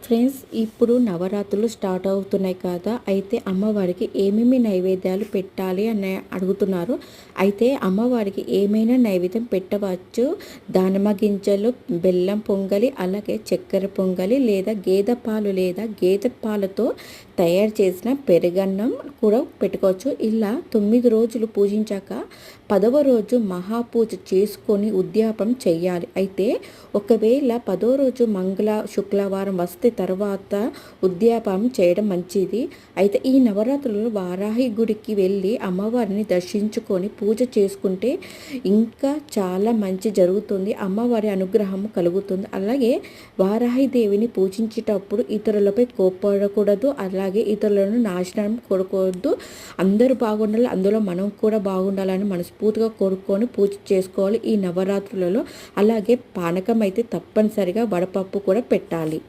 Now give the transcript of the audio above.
Friends, ఇప్పుడు నవరాత్రులు start అవుతున్నాయి కదా. అయితే అమ్మవారికి ఏమేమి నైవేద్యాలు పెట్టాలి అని అడుగుతున్నారు. అయితే అమ్మవారికి ఏమైనా నైవేద్యం పెట్టవచ్చు. దానిమ్మ గింజలు, బెల్లం పొంగలి, అలాగే చక్కెర పొంగలి, లేదా గేదె పాలు లేదా గేదె పాలతో తయారు చేసిన పెరుగన్నం కూడా పెట్టుకోవచ్చు. ఇలా 9 రోజులు పూజించాక 10వ రోజు మహాపూజ చేసుకొని ఉద్యాపం చెయ్యాలి. అయితే ఒకవేళ 10వ రోజు శుక్రవారం వస్తే తర్వాత ఉద్యాపం చేయడం మంచిది. అయితే ఈ నవరాత్రులలో వారాహి గుడికి వెళ్ళి అమ్మవారిని దర్శించుకొని పూజ చేసుకుంటే ఇంకా చాలా మంచి జరుగుతుంది. అమ్మవారి అనుగ్రహం కలుగుతుంది. అలాగే వారాహి దేవిని పూజించేటప్పుడు ఇతరులపై కోప్పడకూడదు, అలాగే ఇతరులను నాశనం కొడకూడదు. అందరూ బాగుండాలి, అందులో మనం కూడా బాగుండాలని మనస్ఫూర్తిగా కోరుకొని పూజ చేసుకోవాలి ఈ నవరాత్రులలో. అలాగే పానకం అయితే తప్పనిసరిగా వడపప్పు కూడా పెట్టాలి.